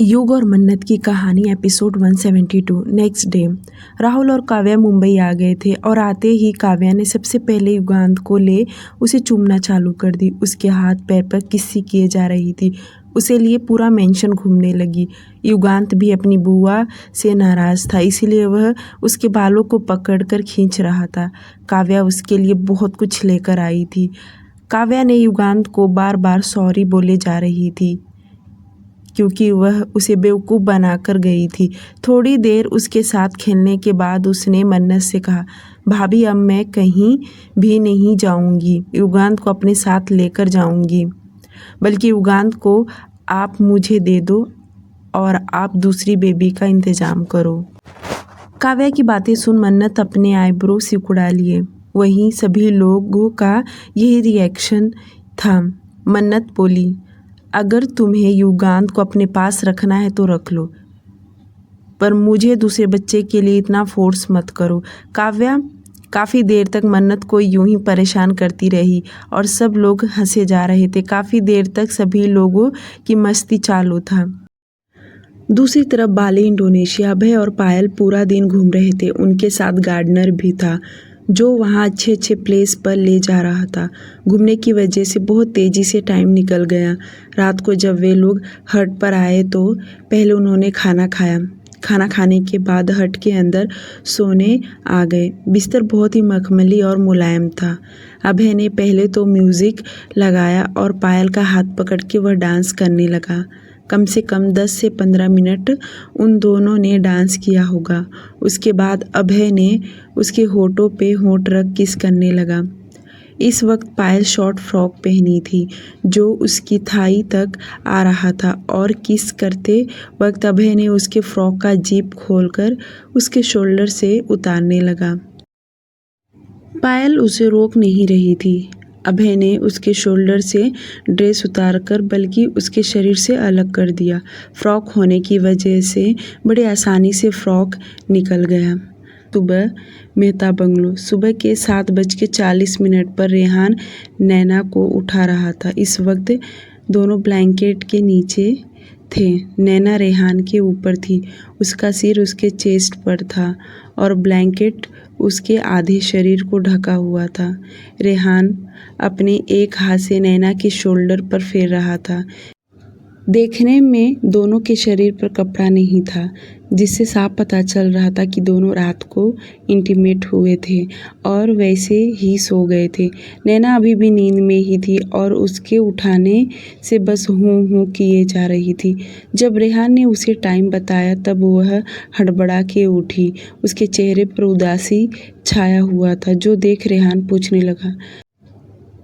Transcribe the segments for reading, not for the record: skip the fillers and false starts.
युग और मन्नत की कहानी एपिसोड 172। नेक्स्ट डे राहुल और काव्या मुंबई आ गए थे और आते ही काव्या ने सबसे पहले युगांत को ले उसे चूमना चालू कर दी। उसके हाथ पैर पर किस्सी किए जा रही थी। उसे लिए पूरा मेंशन घूमने लगी। युगांत भी अपनी बुआ से नाराज़ था, इसीलिए वह उसके बालों को पकड़कर खींच रहा था। काव्या उसके लिए बहुत कुछ लेकर आई थी। काव्या ने युगांत को बार बार सॉरी बोले जा रही थी क्योंकि वह उसे बेवकूफ़ बनाकर गई थी। थोड़ी देर उसके साथ खेलने के बाद उसने मन्नत से कहा, भाभी अब मैं कहीं भी नहीं जाऊंगी, युगांत को अपने साथ लेकर जाऊंगी। बल्कि युगांत को आप मुझे दे दो और आप दूसरी बेबी का इंतज़ाम करो। काव्या की बातें सुन मन्नत अपने आईब्रो सिकुड़ा लिए। वहीं सभी लोगों का यही रिएक्शन था। मन्नत बोली, अगर तुम्हें युगांत को अपने पास रखना है तो रख लो, पर मुझे दूसरे बच्चे के लिए इतना फोर्स मत करो। काव्या काफ़ी देर तक मन्नत को यूं ही परेशान करती रही और सब लोग हंसे जा रहे थे। काफ़ी देर तक सभी लोगों की मस्ती चालू था। दूसरी तरफ बाली इंडोनेशिया अभय और पायल पूरा दिन घूम रहे थे। उनके साथ गार्डनर भी था जो वहाँ अच्छे अच्छे प्लेस पर ले जा रहा था। घूमने की वजह से बहुत तेज़ी से टाइम निकल गया। रात को जब वे लोग हट पर आए तो पहले उन्होंने खाना खाया। खाना खाने के बाद हट के अंदर सोने आ गए। बिस्तर बहुत ही मखमली और मुलायम था। अभय ने पहले तो म्यूज़िक लगाया और पायल का हाथ पकड़ के वह डांस करने लगा। कम से कम 10 से 15 मिनट उन दोनों ने डांस किया होगा। उसके बाद अभय ने उसके होठों पे होठ रख किस करने लगा। इस वक्त पायल शॉर्ट फ्रॉक पहनी थी जो उसकी थाई तक आ रहा था और किस करते वक्त अभय ने उसके फ्रॉक का जिप खोलकर उसके शोल्डर से उतारने लगा। पायल उसे रोक नहीं रही थी। अभय ने उसके शोल्डर से ड्रेस उतारकर बल्कि उसके शरीर से अलग कर दिया। फ्रॉक होने की वजह से बड़े आसानी से फ्रॉक निकल गया। सुबह मेहता बंगलो सुबह के 7:40 पर रेहान नैना को उठा रहा था। इस वक्त दोनों ब्लैंकेट के नीचे थे। नैना रेहान के ऊपर थी। उसका सिर उसके चेस्ट पर था और ब्लैंकेट उसके आधे शरीर को ढका हुआ था। रेहान अपने एक हाथ से नैना के शोल्डर पर फेर रहा था। देखने में दोनों के शरीर पर कपड़ा नहीं था, जिससे साफ पता चल रहा था कि दोनों रात को इंटीमेट हुए थे और वैसे ही सो गए थे। नैना अभी भी नींद में ही थी और उसके उठाने से बस हूँ हूँ किए जा रही थी। जब रेहान ने उसे टाइम बताया तब वह हड़बड़ा के उठी। उसके चेहरे पर उदासी छाया हुआ था, जो देख रेहान पूछने लगा,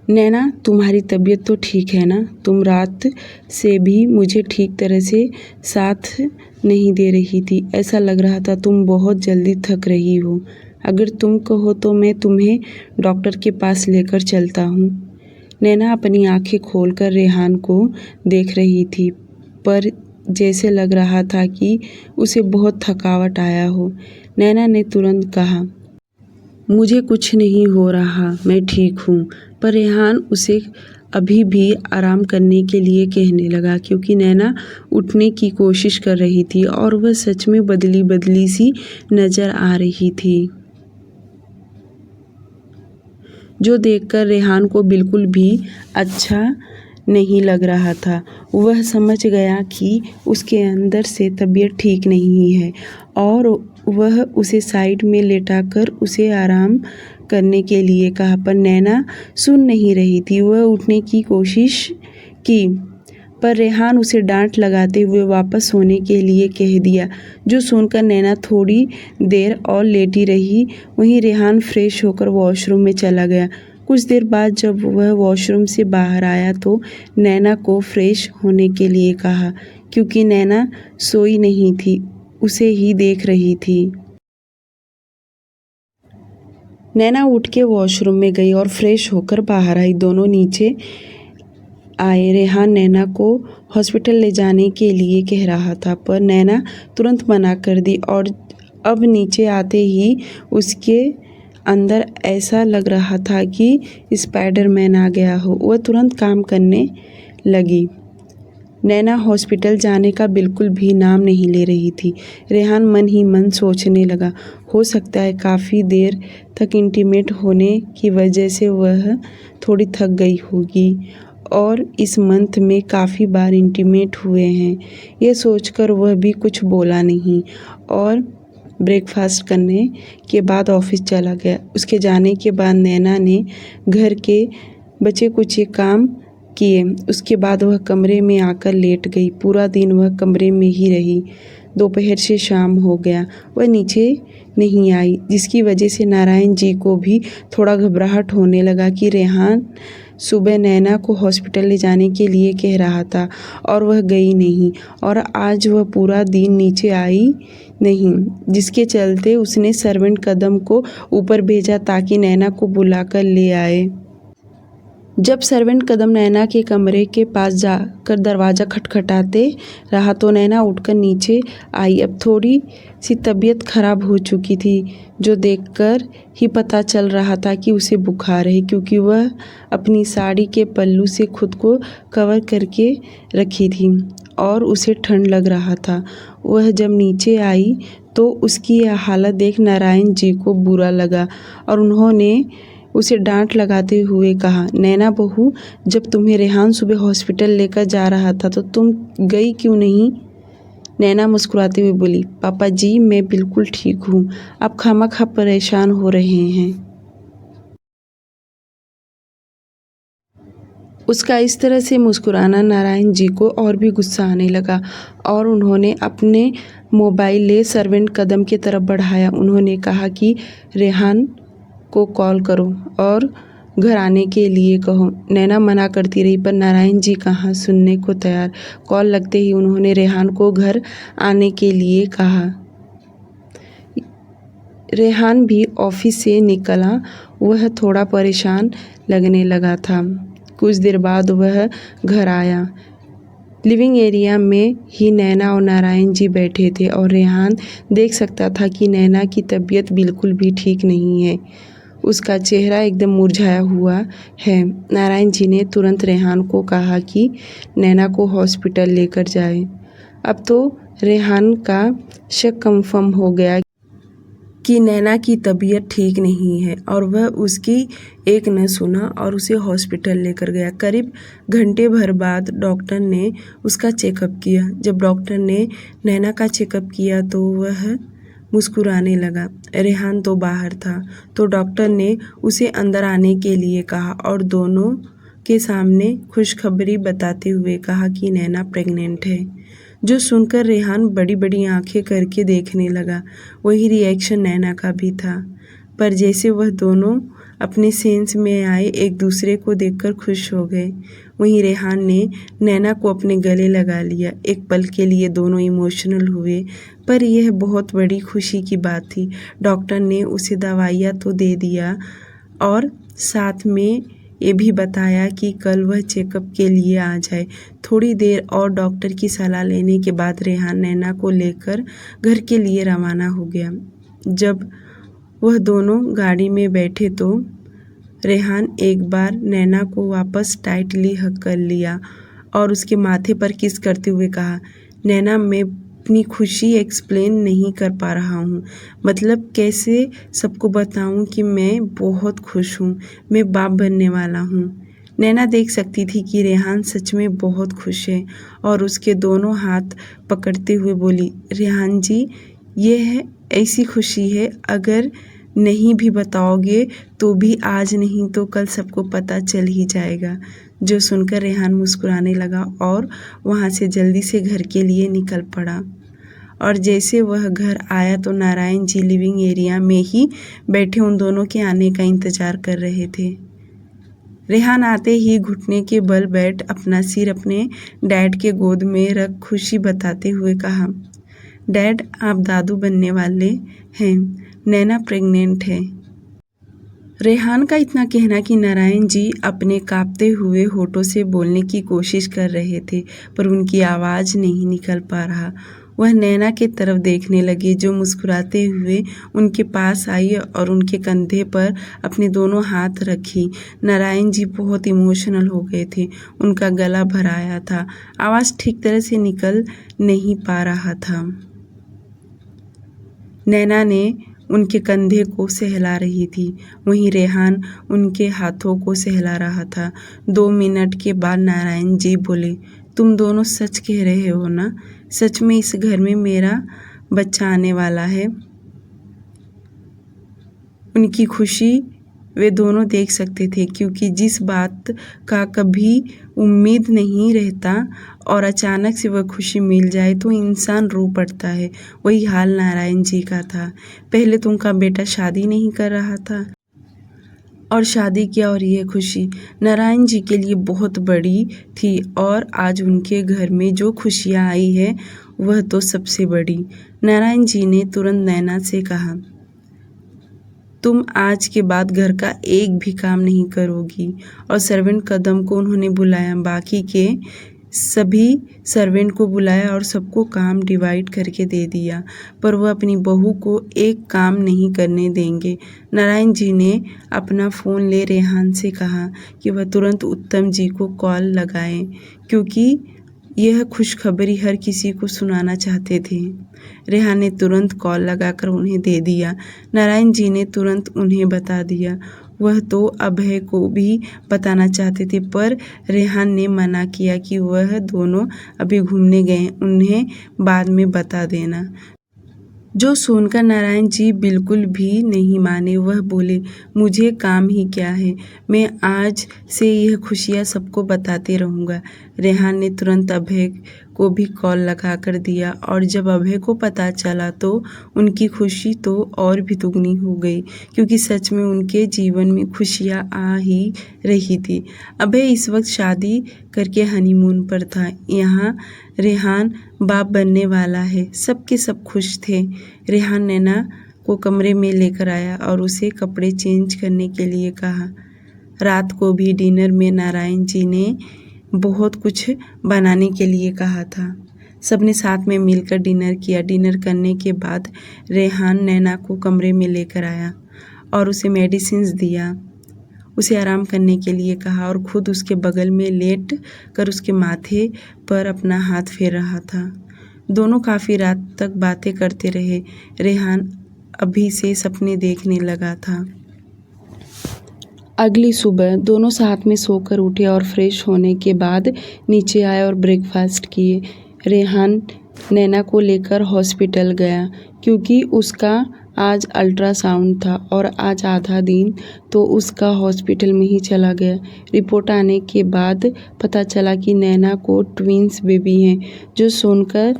नैना तुम्हारी तबीयत तो ठीक है ना? तुम रात से भी मुझे ठीक तरह से साथ नहीं दे रही थी। ऐसा लग रहा था तुम बहुत जल्दी थक रही हो। अगर तुम कहो तो मैं तुम्हें डॉक्टर के पास लेकर चलता हूँ। नैना अपनी आंखें खोलकर रेहान को देख रही थी, पर जैसे लग रहा था कि उसे बहुत थकावट आया हो। नैना ने तुरंत कहा, मुझे कुछ नहीं हो रहा, मैं ठीक हूँ। पर रेहान उसे अभी भी आराम करने के लिए कहने लगा, क्योंकि नैना उठने की कोशिश कर रही थी और वह सच में बदली बदली सी नज़र आ रही थी, जो देखकर रेहान को बिल्कुल भी अच्छा नहीं लग रहा था। वह समझ गया कि उसके अंदर से तबीयत ठीक नहीं है और वह उसे साइड में लेटाकर उसे आराम करने के लिए कहा, पर नैना सुन नहीं रही थी। वह उठने की कोशिश की, पर रेहान उसे डांट लगाते हुए वापस सोने के लिए कह दिया, जो सुनकर नैना थोड़ी देर और लेटी रही। वहीं रेहान फ्रेश होकर वॉशरूम में चला गया। कुछ देर बाद जब वह वॉशरूम से बाहर आया तो नैना को फ्रेश होने के लिए कहा, क्योंकि नैना सोई नहीं थी, उसे ही देख रही थी। नैना उठ के वॉशरूम में गई और फ्रेश होकर बाहर आई। दोनों नीचे आए। रेहान नैना को हॉस्पिटल ले जाने के लिए कह रहा था, पर नैना तुरंत मना कर दी और अब नीचे आते ही उसके अंदर ऐसा लग रहा था कि स्पाइडरमैन आ गया हो। वह तुरंत काम करने लगी। नैना हॉस्पिटल जाने का बिल्कुल भी नाम नहीं ले रही थी। रेहान मन ही मन सोचने लगा, हो सकता है काफ़ी देर तक इंटीमेट होने की वजह से वह थोड़ी थक गई होगी और इस मंथ में काफ़ी बार इंटीमेट हुए हैं। ये सोचकर वह भी कुछ बोला नहीं और ब्रेकफास्ट करने के बाद ऑफिस चला गया। उसके जाने के बाद नैना ने घर के बचे कुछ काम किए। उसके बाद वह कमरे में आकर लेट गई। पूरा दिन वह कमरे में ही रही। दोपहर से शाम हो गया, वह नीचे नहीं आई, जिसकी वजह से नारायण जी को भी थोड़ा घबराहट होने लगा कि रेहान सुबह नैना को हॉस्पिटल ले जाने के लिए कह रहा था और वह गई नहीं और आज वह पूरा दिन नीचे आई नहीं, जिसके चलते उसने सर्वेंट कदम को ऊपर भेजा ताकि नैना को बुलाकर ले आए। जब सर्वेंट कदम नैना के कमरे के पास जाकर दरवाज़ा खटखटाते रहा तो नैना उठकर नीचे आई। अब थोड़ी सी तबीयत खराब हो चुकी थी, जो देखकर ही पता चल रहा था कि उसे बुखार है, क्योंकि वह अपनी साड़ी के पल्लू से खुद को कवर करके रखी थी और उसे ठंड लग रहा था। वह जब नीचे आई तो उसकी यह हालत देख नारायण जी को बुरा लगा और उन्होंने उसे डांट लगाते हुए कहा, नैना बहू, जब तुम्हें रेहान सुबह हॉस्पिटल लेकर जा रहा था तो तुम गई क्यों नहीं? नैना मुस्कुराते हुए बोली, पापा जी मैं बिल्कुल ठीक हूँ, आप खामखा परेशान हो रहे हैं। उसका इस तरह से मुस्कुराना नारायण जी को और भी गुस्सा आने लगा और उन्होंने अपने मोबाइल ले सर्वेंट कदम की तरफ बढ़ाया। उन्होंने कहा कि रेहान को कॉल करो और घर आने के लिए कहो। नैना मना करती रही पर नारायण जी कहाँ सुनने को तैयार। कॉल लगते ही उन्होंने रेहान को घर आने के लिए कहा। रेहान भी ऑफिस से निकला। वह थोड़ा परेशान लगने लगा था। कुछ देर बाद वह घर आया। लिविंग एरिया में ही नैना और नारायण जी बैठे थे और रेहान देख सकता था कि नैना की तबीयत बिल्कुल भी ठीक नहीं है। उसका चेहरा एकदम मुरझाया हुआ है। नारायण जी ने तुरंत रेहान को कहा कि नैना को हॉस्पिटल लेकर जाए। अब तो रेहान का शक कंफर्म हो गया कि नैना की तबीयत ठीक नहीं है और वह उसकी एक न सुना और उसे हॉस्पिटल लेकर गया। करीब घंटे भर बाद डॉक्टर ने उसका चेकअप किया। जब डॉक्टर ने नैना का चेकअप किया तो वह मुस्कुराने लगा। रेहान तो बाहर था तो डॉक्टर ने उसे अंदर आने के लिए कहा और दोनों के सामने खुशखबरी बताते हुए कहा कि नैना प्रेग्नेंट है। जो सुनकर रेहान बड़ी बड़ी आंखें करके देखने लगा। वही रिएक्शन नैना का भी था, पर जैसे वह दोनों अपने सेंस में आए एक दूसरे को देखकर खुश हो गए। वहीं रेहान ने नैना को अपने गले लगा लिया। एक पल के लिए दोनों इमोशनल हुए, पर यह बहुत बड़ी खुशी की बात थी। डॉक्टर ने उसे दवाइयाँ तो दे दिया और साथ में ये भी बताया कि कल वह चेकअप के लिए आ जाए। थोड़ी देर और डॉक्टर की सलाह लेने के बाद रेहान नैना को लेकर घर के लिए रवाना हो गया। जब वह दोनों गाड़ी में बैठे तो रेहान एक बार नैना को वापस टाइटली हग कर लिया और उसके माथे पर किस करते हुए कहा, नैना मैं अपनी खुशी एक्सप्लेन नहीं कर पा रहा हूँ। मतलब कैसे सबको बताऊँ कि मैं बहुत खुश हूँ, मैं बाप बनने वाला हूँ। नैना देख सकती थी कि रेहान सच में बहुत खुश है और उसके दोनों हाथ पकड़ते हुए बोली, रेहान जी ये है ऐसी खुशी है, अगर नहीं भी बताओगे तो भी आज नहीं तो कल सबको पता चल ही जाएगा। जो सुनकर रेहान मुस्कुराने लगा और वहाँ से जल्दी से घर के लिए निकल पड़ा। और जैसे वह घर आया तो नारायण जी लिविंग एरिया में ही बैठे उन दोनों के आने का इंतजार कर रहे थे। रेहान आते ही घुटने के बल बैठ अपना सिर अपने डैड के गोद में रख खुशी बताते हुए कहा, डैड आप दादू बनने वाले हैं, नैना प्रेग्नेंट है। रेहान का इतना कहना कि नारायण जी अपने कांपते हुए होठों से बोलने की कोशिश कर रहे थे, पर उनकी आवाज़ नहीं निकल पा रहा। वह नैना की तरफ देखने लगे, जो मुस्कुराते हुए उनके पास आई और उनके कंधे पर अपने दोनों हाथ रखी। नारायण जी बहुत इमोशनल हो गए थे, उनका गला भर आया था, आवाज़ ठीक तरह से निकल नहीं पा रहा था। नैना ने उनके कंधे को सहला रही थी, वहीं रेहान उनके हाथों को सहला रहा था। 2 मिनट के बाद नारायण जी बोले, तुम दोनों सच कह रहे हो ना? सच में इस घर में मेरा बच्चा आने वाला है? उनकी खुशी वे दोनों देख सकते थे, क्योंकि जिस बात का कभी उम्मीद नहीं रहता और अचानक से वह खुशी मिल जाए तो इंसान रो पड़ता है। वही हाल नारायण जी का था। पहले तो उनका बेटा शादी नहीं कर रहा था और शादी किया, और यह खुशी नारायण जी के लिए बहुत बड़ी थी, और आज उनके घर में जो खुशियाँ आई है वह तो सबसे बड़ी। नारायण जी ने तुरंत नैना से कहा, तुम आज के बाद घर का एक भी काम नहीं करोगी। और सर्वेंट कदम को उन्होंने बुलाया, बाकी के सभी सर्वेंट को बुलाया और सबको काम डिवाइड करके दे दिया, पर वह अपनी बहू को एक काम नहीं करने देंगे। नारायण जी ने अपना फ़ोन ले रेहान से कहा कि वह तुरंत उत्तम जी को कॉल लगाएं, क्योंकि यह खुशखबरी हर किसी को सुनाना चाहते थे। रेहान ने तुरंत कॉल लगाकर उन्हें दे दिया। नारायण जी ने तुरंत उन्हें बता दिया। वह तो अभय को भी बताना चाहते थे, पर रेहान ने मना किया कि वह दोनों अभी घूमने गए, उन्हें बाद में बता देना। जो सुनकर नारायण जी बिल्कुल भी नहीं माने। वह बोले, मुझे काम ही क्या है, मैं आज से यह खुशियाँ सबको बताते रहूँगा। रेहान ने तुरंत अभय को भी कॉल लगा कर दिया, और जब अभय को पता चला तो उनकी खुशी तो और भी दुगनी हो गई, क्योंकि सच में उनके जीवन में खुशियाँ आ ही रही थी। अभय इस वक्त शादी करके हनीमून पर था। यहाँ रेहान बाप बनने वाला है। सब के सब खुश थे। रेहान नैना को कमरे में लेकर आया और उसे कपड़े चेंज करने के लिए कहा। रात को भी डिनर में नारायण जी ने बहुत कुछ बनाने के लिए कहा था। सबने साथ में मिलकर डिनर किया। डिनर करने के बाद रेहान नैना को कमरे में लेकर आया और उसे मेडिसिन्स दिया, उसे आराम करने के लिए कहा और खुद उसके बगल में लेट कर उसके माथे पर अपना हाथ फेर रहा था। दोनों काफ़ी रात तक बातें करते रहे। रेहान अभी से सपने देखने लगा था। अगली सुबह दोनों साथ में सोकर उठे और फ्रेश होने के बाद नीचे आए और ब्रेकफास्ट किए। रेहान नैना को लेकर हॉस्पिटल गया, क्योंकि उसका आज अल्ट्रासाउंड था और आज आधा दिन तो उसका हॉस्पिटल में ही चला गया। रिपोर्ट आने के बाद पता चला कि नैना को ट्विंस बेबी हैं, जो सुनकर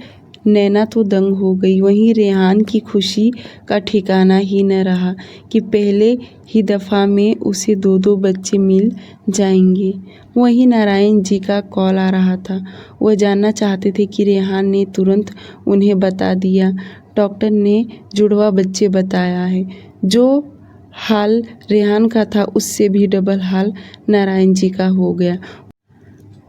नैना तो दंग हो गई। वहीं रेहान की खुशी का ठिकाना ही न रहा कि पहले ही दफ़ा में उसे 2 बच्चे मिल जाएंगे। वहीं नारायण जी का कॉल आ रहा था। वह जानना चाहते थे कि रेहान ने तुरंत उन्हें बता दिया। डॉक्टर ने जुड़वा बच्चे बताया है। जो हाल रेहान का था उससे भी डबल हाल नारायण जी का हो गया।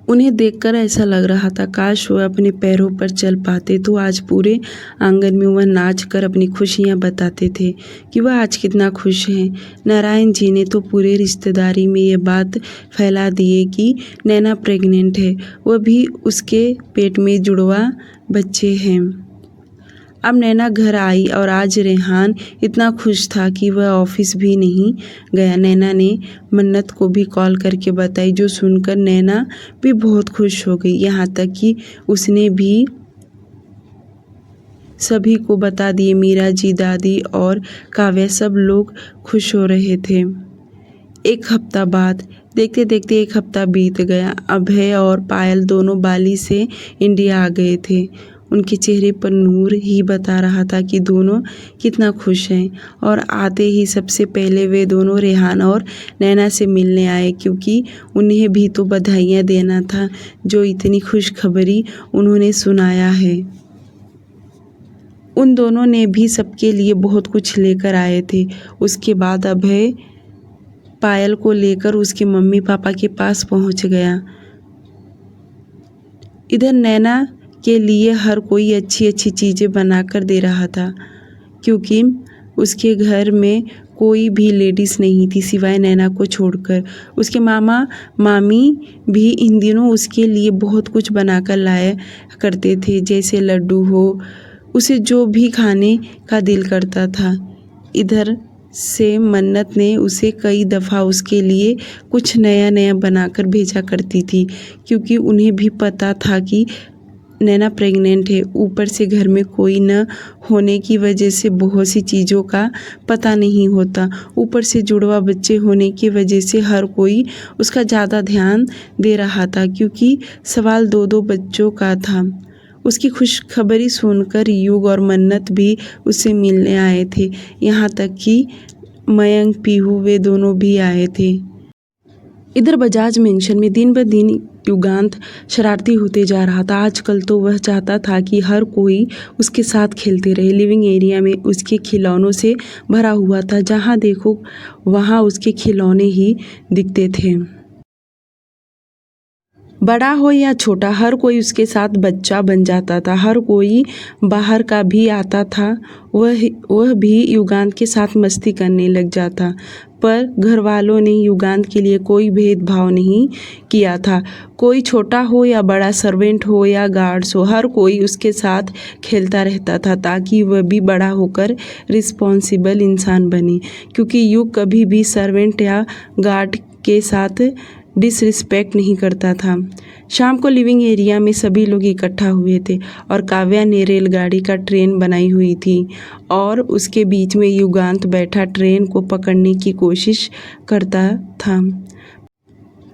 उन्हें देखकर ऐसा लग रहा था काश वह अपने पैरों पर चल पाते तो आज पूरे आंगन में वह नाच कर अपनी खुशियाँ बताते थे कि वह आज कितना खुश हैं। नारायण जी ने तो पूरे रिश्तेदारी में ये बात फैला दिए कि नैना प्रेग्नेंट है, वह भी उसके पेट में जुड़वा बच्चे हैं। अब नैना घर आई और आज रेहान इतना खुश था कि वह ऑफिस भी नहीं गया। नैना ने मन्नत को भी कॉल करके बताई, जो सुनकर नैना भी बहुत खुश हो गई। यहाँ तक कि उसने भी सभी को बता दिए। मीरा जी, दादी और काव्या सब लोग खुश हो रहे थे। एक हफ्ता बाद देखते देखते 1 हफ्ता बीत गया। अभय और पायल दोनों बाली से इंडिया आ गए थे। उनके चेहरे पर नूर ही बता रहा था कि दोनों कितना खुश हैं। और आते ही सबसे पहले वे दोनों रेहान और नैना से मिलने आए, क्योंकि उन्हें भी तो बधाइयाँ देना था जो इतनी खुशखबरी उन्होंने सुनाया है। उन दोनों ने भी सबके लिए बहुत कुछ लेकर आए थे। उसके बाद अभय पायल को लेकर उसके मम्मी पापा के पास पहुंच गया। इधर नैना के लिए हर कोई अच्छी अच्छी चीज़ें बनाकर दे रहा था, क्योंकि उसके घर में कोई भी लेडीज़ नहीं थी सिवाय नैना को छोड़कर। उसके मामा मामी भी इन दिनों उसके लिए बहुत कुछ बनाकर लाया करते थे, जैसे लड्डू हो, उसे जो भी खाने का दिल करता था। इधर से मन्नत ने उसे कई दफ़ा उसके लिए कुछ नया नया बनाकर भेजा करती थी, क्योंकि उन्हें भी पता था कि नैना प्रेग्नेंट है। ऊपर से घर में कोई न होने की वजह से बहुत सी चीज़ों का पता नहीं होता। ऊपर से जुड़वा बच्चे होने की वजह से हर कोई उसका ज़्यादा ध्यान दे रहा था, क्योंकि सवाल दो दो बच्चों का था। उसकी खुशखबरी सुनकर युग और मन्नत भी उससे मिलने आए थे। यहाँ तक कि मयंक, पीहू वे दोनों भी आए थे। इधर बजाज मेंशन में दिन ब दिन युगांत शरारती होते जा रहा था। आजकल तो वह चाहता था कि हर कोई उसके साथ खेलते रहे। लिविंग एरिया में उसके खिलौनों से भरा हुआ था। जहाँ देखो वहाँ उसके खिलौने ही दिखते थे। बड़ा हो या छोटा, हर कोई उसके साथ बच्चा बन जाता था। हर कोई बाहर का भी आता था, वह भी युगांत के साथ मस्ती करने लग जाता। पर घर वालों ने युगांत के लिए कोई भेदभाव नहीं किया था। कोई छोटा हो या बड़ा, सर्वेंट हो या गार्ड्स हो, हर कोई उसके साथ खेलता रहता था, ताकि वह भी बड़ा होकर रिस्पॉन्सिबल इंसान बने। क्योंकि युग कभी भी सर्वेंट या गार्ड के साथ डिसरिस्पेक्ट नहीं करता था। शाम को लिविंग एरिया में सभी लोग इकट्ठा हुए थे और काव्या ने रेलगाड़ी का ट्रेन बनाई हुई थी और उसके बीच में युगांत बैठा ट्रेन को पकड़ने की कोशिश करता था,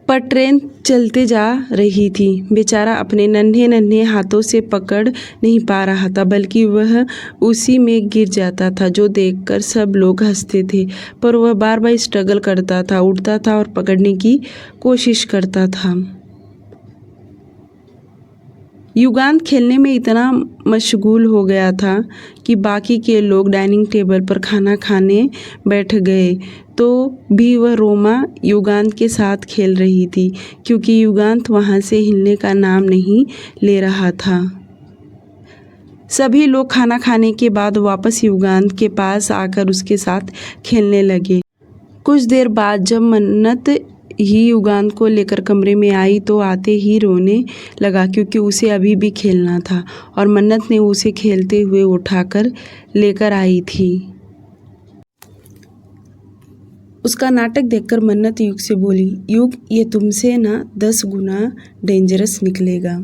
पर ट्रेन चलते जा रही थी। बेचारा अपने नन्हे नन्हे हाथों से पकड़ नहीं पा रहा था, बल्कि वह उसी में गिर जाता था, जो देखकर सब लोग हंसते थे। पर वह बार बार स्ट्रगल करता था, उठता था और पकड़ने की कोशिश करता था। युगांत खेलने में इतना मशगूल हो गया था कि बाकी के लोग डाइनिंग टेबल पर खाना खाने बैठ गए तो भी वह रोमा युगांत के साथ खेल रही थी, क्योंकि युगांत वहाँ से हिलने का नाम नहीं ले रहा था। सभी लोग खाना खाने के बाद वापस युगांत के पास आकर उसके साथ खेलने लगे। कुछ देर बाद जब मन्नत ही युगांत को लेकर कमरे में आई तो आते ही रोने लगा, क्योंकि उसे अभी भी खेलना था और मन्नत ने उसे खेलते हुए उठाकर लेकर आई थी। उसका नाटक देखकर मन्नत युग से बोली, युग, ये तुमसे ना 10 गुना डेंजरस निकलेगा।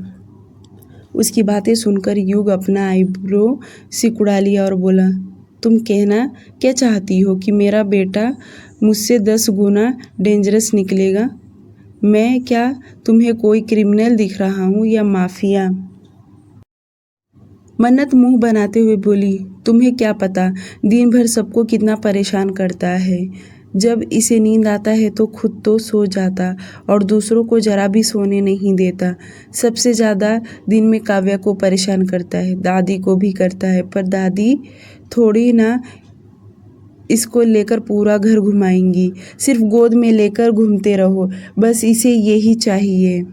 उसकी बातें सुनकर युग अपना आईब्रो सिकुड़ा लिया और बोला, तुम कहना क्या चाहती हो कि मेरा बेटा मुझसे 10 गुना डेंजरस निकलेगा? मैं क्या तुम्हें कोई क्रिमिनल दिख रहा हूँ या माफिया? मन्नत मुंह बनाते हुए बोली, तुम्हें क्या पता दिन भर सबको कितना परेशान करता है। जब इसे नींद आता है तो खुद तो सो जाता और दूसरों को जरा भी सोने नहीं देता। सबसे ज़्यादा दिन में काव्या को परेशान करता है, दादी को भी करता है, पर दादी थोड़ी ना इसको लेकर पूरा घर घुमाएंगी। सिर्फ गोद में लेकर घूमते रहो, बस इसे यही चाहिए।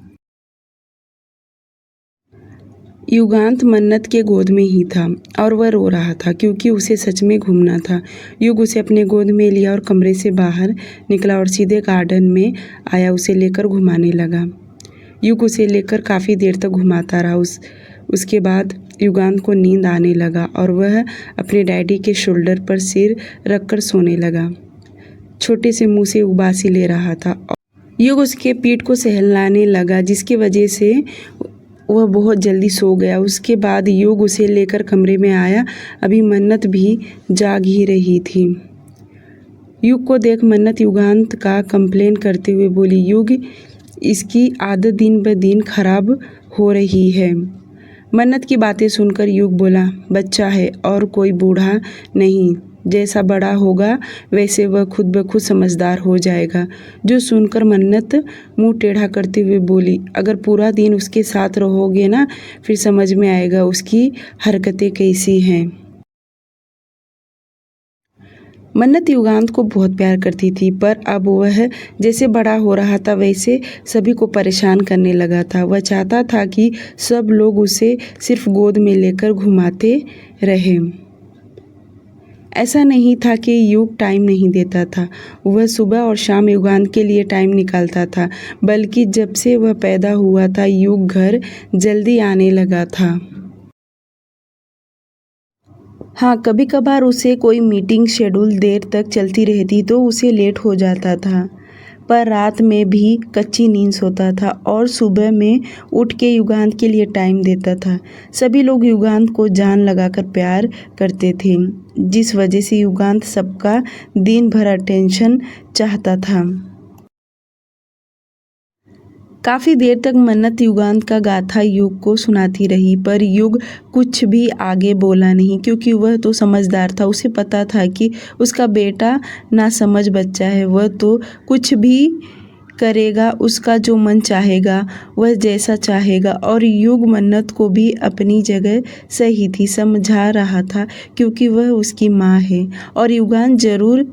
युगांत मन्नत के गोद में ही था और वह रो रहा था, क्योंकि उसे सच में घूमना था। युग उसे अपने गोद में लिया और कमरे से बाहर निकला और सीधे गार्डन में आया। उसे लेकर घुमाने लगा। युग उसे लेकर काफ़ी देर तक घुमाता रहा। उसके बाद युगांत को नींद आने लगा और वह अपने डैडी के शोल्डर पर सिर रखकर सोने लगा। छोटे से मुंह से उबासी ले रहा था। युग उसके पीठ को सहलाने लगा, जिसकी वजह से वह बहुत जल्दी सो गया। उसके बाद युग उसे लेकर कमरे में आया। अभी मन्नत भी जाग ही रही थी। युग को देख मन्नत युगांत का कंप्लेन करते हुए बोली, युग, इसकी आदत दिन ब दिन खराब हो रही है। मन्नत की बातें सुनकर युग बोला, बच्चा है और कोई बूढ़ा नहीं, जैसा बड़ा होगा वैसे वह खुद ब खुद समझदार हो जाएगा। जो सुनकर मन्नत मुंह टेढ़ा करते हुए बोली, अगर पूरा दिन उसके साथ रहोगे ना, फिर समझ में आएगा उसकी हरकतें कैसी हैं। मन्नत युगांत को बहुत प्यार करती थी, पर अब वह जैसे बड़ा हो रहा था वैसे सभी को परेशान करने लगा था। वह चाहता था कि सब लोग उसे सिर्फ गोद में लेकर घुमाते रहें। ऐसा नहीं था कि युग टाइम नहीं देता था, वह सुबह और शाम युगांत के लिए टाइम निकालता था, बल्कि जब से वह पैदा हुआ था युग घर जल्दी आने लगा था। हाँ, कभी कभार उसे कोई मीटिंग शेड्यूल देर तक चलती रहती तो उसे लेट हो जाता था, पर रात में भी कच्ची नींद सोता था और सुबह में उठ के युगांत के लिए टाइम देता था। सभी लोग युगांत को जान लगाकर प्यार करते थे, जिस वजह से युगांत सबका दिन भर अटेंशन चाहता था। काफ़ी देर तक मन्नत युगांत का गाथा युग को सुनाती रही, पर युग कुछ भी आगे बोला नहीं, क्योंकि वह तो समझदार था। उसे पता था कि उसका बेटा नासमझ बच्चा है, वह तो कुछ भी करेगा, उसका जो मन चाहेगा वह जैसा चाहेगा। और युग मन्नत को भी अपनी जगह सही थी समझा रहा था, क्योंकि वह उसकी माँ है और युगांत ज़रूर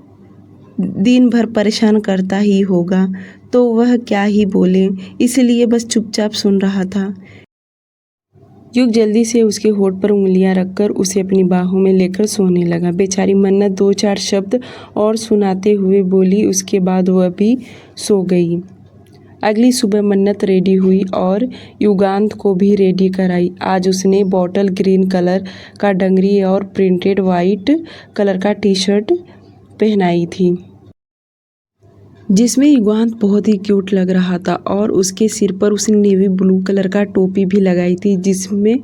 दिन भर परेशान करता ही होगा, तो वह क्या ही बोले, इसलिए बस चुपचाप सुन रहा था। युग जल्दी से उसके होठ पर उंगलियां रखकर उसे अपनी बाहों में लेकर सोने लगा। बेचारी मन्नत 2-4 शब्द और सुनाते हुए बोली, उसके बाद वह भी सो गई। अगली सुबह मन्नत रेडी हुई और युगांत को भी रेडी कराई। आज उसने बॉटल ग्रीन कलर का डंगरी और प्रिंटेड वाइट कलर का टी शर्ट पहनाई थी, जिसमें युगांत बहुत ही क्यूट लग रहा था, और उसके सिर पर उसने नेवी ब्लू कलर का टोपी भी लगाई थी, जिसमें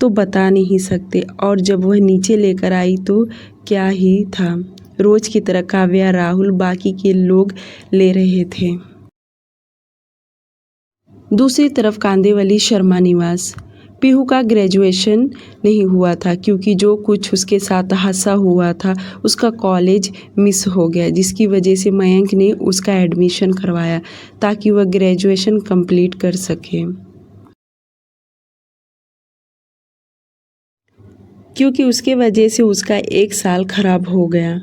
तो बता नहीं सकते। और जब वह नीचे लेकर आई तो क्या ही था, रोज की तरह काव्या, राहुल, बाकी के लोग ले रहे थे। दूसरी तरफ कांदेवली शर्मा निवास। पीहू का ग्रेजुएशन नहीं हुआ था, क्योंकि जो कुछ उसके साथ हादसा हुआ था उसका कॉलेज मिस हो गया, जिसकी वजह से मयंक ने उसका एडमिशन करवाया ताकि वह ग्रेजुएशन कंप्लीट कर सके। क्योंकि उसके वजह से उसका 1 साल खराब हो गया।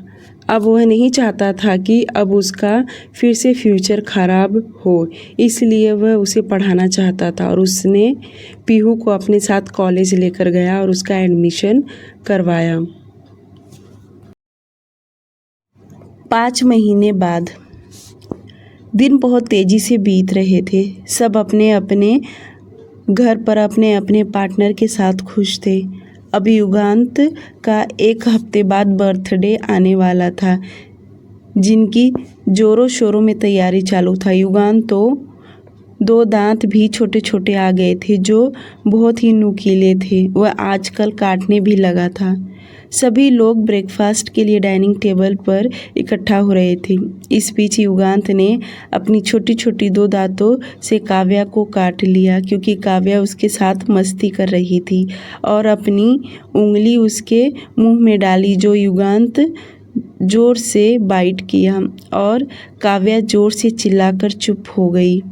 अब वह नहीं चाहता था कि अब उसका फिर से फ्यूचर खराब हो, इसलिए वह उसे पढ़ाना चाहता था और उसने पीहू को अपने साथ कॉलेज लेकर गया और उसका एडमिशन करवाया। 5 महीने बाद दिन बहुत तेज़ी से बीत रहे थे। सब अपने अपने घर पर अपने अपने पार्टनर के साथ खुश थे। अब युगांत का 1 हफ्ते बाद बर्थडे आने वाला था, जिनकी जोरों शोरों में तैयारी चालू था। युगांत तो 2 दांत भी छोटे छोटे आ गए थे, जो बहुत ही नुकीले थे। वह आजकल काटने भी लगा था। सभी लोग ब्रेकफास्ट के लिए डाइनिंग टेबल पर इकट्ठा हो रहे थे। इस बीच युगांत ने अपनी छोटी छोटी 2 दांतों से काव्या को काट लिया, क्योंकि काव्या उसके साथ मस्ती कर रही थी और अपनी उंगली उसके मुंह में डाली, जो युगांत जोर से बाइट किया और काव्या जोर से चिल्लाकर चुप हो गई।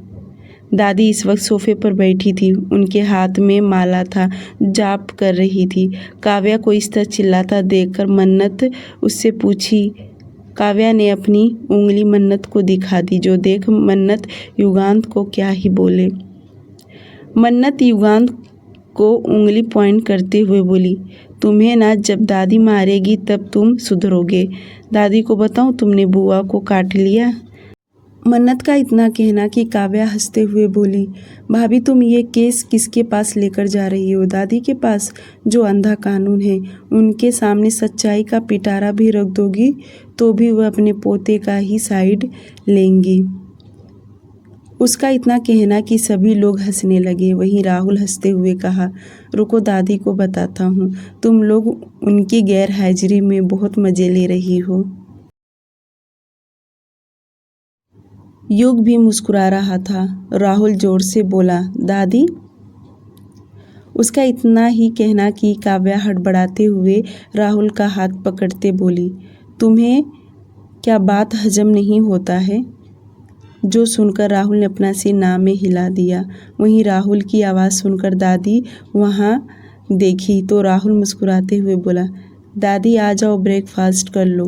दादी इस वक्त सोफे पर बैठी थी, उनके हाथ में माला था, जाप कर रही थी। काव्या को इस तरह चिल्लाता देखकर मन्नत उससे पूछी। काव्या ने अपनी उंगली मन्नत को दिखा दी, जो देख मन्नत युगांत को क्या ही बोले। मन्नत युगांत को उंगली पॉइंट करते हुए बोली, तुम्हें ना जब दादी मारेगी तब तुम सुधरोगे। दादी को बताऊं तुमने बुआ को काट लिया। मन्नत का इतना कहना कि काव्या हंसते हुए बोली, भाभी तुम ये केस किसके पास लेकर जा रही हो? दादी के पास, जो अंधा कानून है। उनके सामने सच्चाई का पिटारा भी रख दोगी तो भी वह अपने पोते का ही साइड लेंगी। उसका इतना कहना कि सभी लोग हंसने लगे। वहीं राहुल हंसते हुए कहा, रुको दादी को बताता हूँ, तुम लोग उनकी गैर हाजिरी में बहुत मज़े ले रही हो। युग भी मुस्कुरा रहा था। राहुल जोर से बोला, दादी। उसका इतना ही कहना कि काव्या हड़बड़ाते हुए राहुल का हाथ पकड़ते बोली, तुम्हें क्या बात हजम नहीं होता है? जो सुनकर राहुल ने अपना सिर ना में हिला दिया। वहीं राहुल की आवाज़ सुनकर दादी वहाँ देखी तो राहुल मुस्कुराते हुए बोला, दादी आ जाओ, ब्रेकफास्ट कर लो।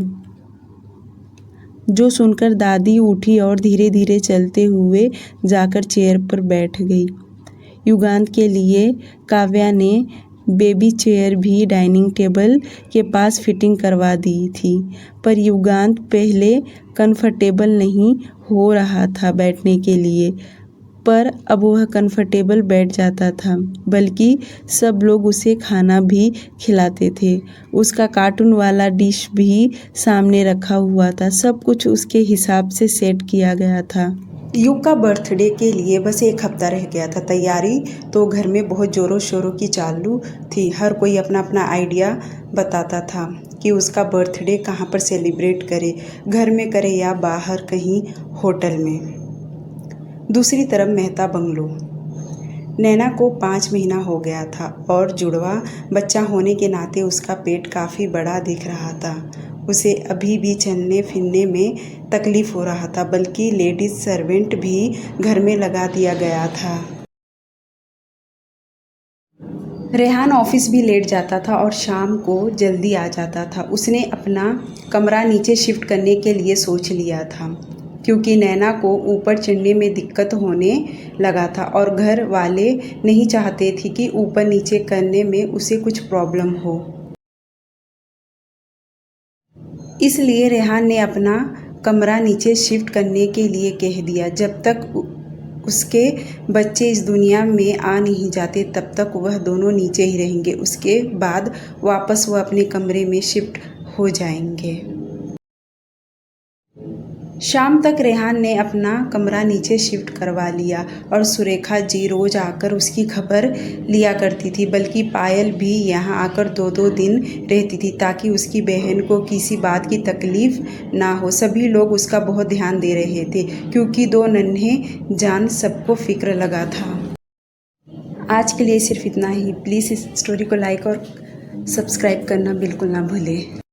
जो सुनकर दादी उठी और धीरे धीरे चलते हुए जाकर चेयर पर बैठ गई। युगांत के लिए काव्या ने बेबी चेयर भी डाइनिंग टेबल के पास फिटिंग करवा दी थी, पर युगांत पहले कंफर्टेबल नहीं हो रहा था बैठने के लिए, पर अब वह कंफर्टेबल बैठ जाता था, बल्कि सब लोग उसे खाना भी खिलाते थे। उसका कार्टून वाला डिश भी सामने रखा हुआ था। सब कुछ उसके हिसाब से सेट किया गया था। युग का बर्थडे के लिए बस 1 हफ्ता रह गया था। तैयारी तो घर में बहुत ज़ोरों शोरों की चालू थी। हर कोई अपना अपना आइडिया बताता था कि उसका बर्थडे कहाँ पर सेलिब्रेट करे, घर में करे या बाहर कहीं होटल में। दूसरी तरफ मेहता बंगलो। नैना को 5 महीना हो गया था और जुड़वा बच्चा होने के नाते उसका पेट काफ़ी बड़ा दिख रहा था। उसे अभी भी चलने फिरने में तकलीफ़ हो रहा था, बल्कि लेडीज़ सर्वेंट भी घर में लगा दिया गया था। रेहान ऑफिस भी लेट जाता था और शाम को जल्दी आ जाता था। उसने अपना कमरा नीचे शिफ्ट करने के लिए सोच लिया था, क्योंकि नैना को ऊपर चढ़ने में दिक्कत होने लगा था और घर वाले नहीं चाहते थे कि ऊपर नीचे करने में उसे कुछ प्रॉब्लम हो। इसलिए रेहान ने अपना कमरा नीचे शिफ्ट करने के लिए कह दिया। जब तक उसके बच्चे इस दुनिया में आ नहीं जाते तब तक वह दोनों नीचे ही रहेंगे। उसके बाद वापस वह अपने कमरे में शिफ्ट हो जाएंगे। शाम तक रेहान ने अपना कमरा नीचे शिफ्ट करवा लिया और सुरेखा जी रोज़ आकर उसकी खबर लिया करती थी, बल्कि पायल भी यहाँ आकर 2-2 दिन रहती थी ताकि उसकी बहन को किसी बात की तकलीफ़ ना हो। सभी लोग उसका बहुत ध्यान दे रहे थे, क्योंकि 2 नन्हे जान सबको फ़िक्र लगा था। आज के लिए सिर्फ इतना ही। प्लीज़ इस स्टोरी को लाइक और सब्सक्राइब करना बिल्कुल ना भूलें।